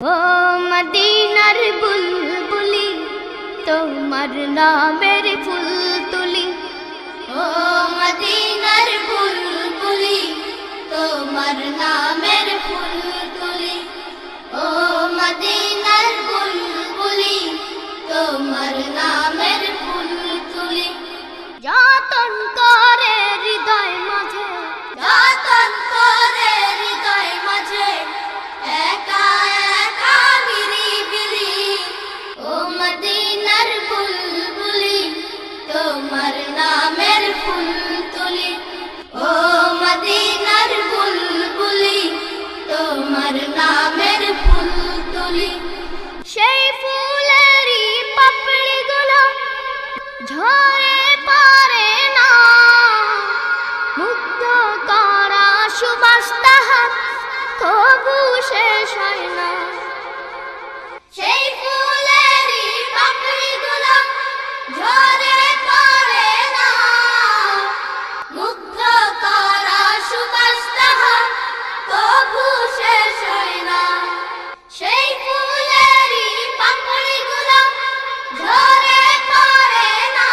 ও মদিনার বুলবুলি তোমার নামের ফুল তুলি। ও মদিনার বুলবুলি তোমার নামের ফুল তুলি। ও মদিনার বুলবুলি তোমার নামের ফুল তুলি। যতন করে হৃদয় মাঝে, যতন করে হৃদয় মাঝে একা একা নিরিবিলি। ও মদিনার বুলবুলি তোমার নামের ফুল তুলি। ও মদিনার বুলবুলি তোমার নামের ফুল তুলি। সেই ফুলেরই পাপড়িগুলো ঝরে পড়ে না, মুগ্ধ করা সুবাস তাহার তবু শেষ হয় না। সেই ফুলেরই পাপড়িগুলো ঝরে পড়ে না, মুগ্ধ করা সুবাস তাহার তবু শেষ হয় না। সেই ফুলেরই পাপড়িগুলো ঝরে পড়ে না,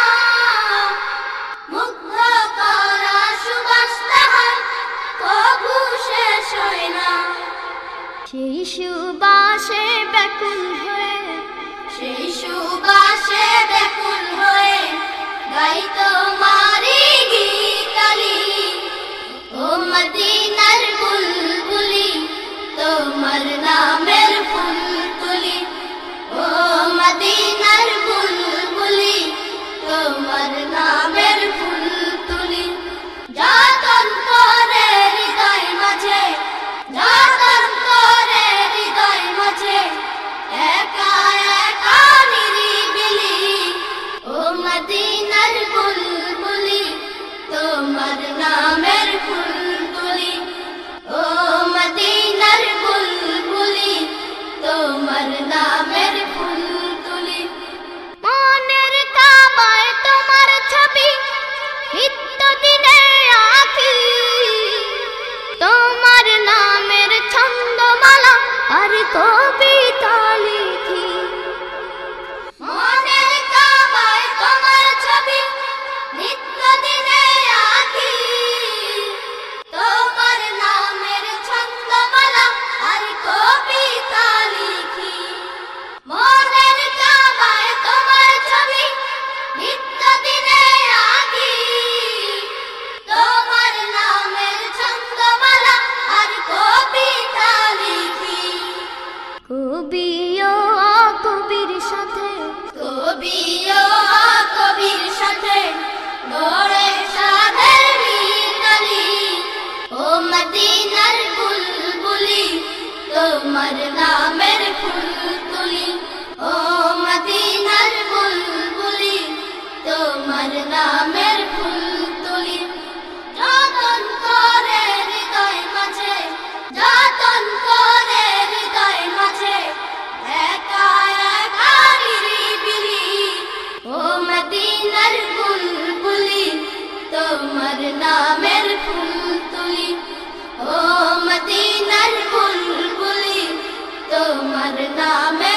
মুগ্ধ করা সুবাস তাহার তবু শেষ হয় না। সেই সুবাসে ব্যাকুল হয়ে, সেই সুবাসে ব্যাকুল হয়ে গাই তোমারি গীতালি। ও মদিনার বুলবুলি তোমার নামের ফুল তুলি। ও মদিনার বুলবুলি তোমার নামের ফুল তুলি। যতন করে হৃদয় মাঝে, যতন করে হৃদয় মাঝে একা একা নিরিবিলি। ও মদিনার বুলবুলি তোমার নামের ফুল তুলি। ও মদিনার বুলবুলি তোমার নামের ফুল তুলি। মনের কাবায় তোমার ছবি নিত্য দিনে আঁকি, তোমার নামের ছন্দমালা আর কবিতা লিখি। মনের কাবায় তোমার ছবি নিত্য দিনে আঁকি, তোমার নামের ছন্দমালা আর কবিতা লিখি। মনের কাবায় তোমার ছবি নিত্য দিনে আঁকি, তোমার নামের ছন্দমালা আর কবিতা লিখি। কবিও কবির সাথে, কবিও কবির সাথে গড়ে সাধের মিতালি। ও মদিনার বুলবুলি তোমার নামের ফুল তুলি। ও মদিনার বুলবুলি তোমার নামের ফুল তুলি। যতন করে হৃদয় মাঝে, যতন করে হৃদয় মাঝে একা একা নিরিবিলি। ও মদিনার বুলবুলি তোমার নামের ফুল তুলি। ও মদিনার বুলবুলি তোমার নামের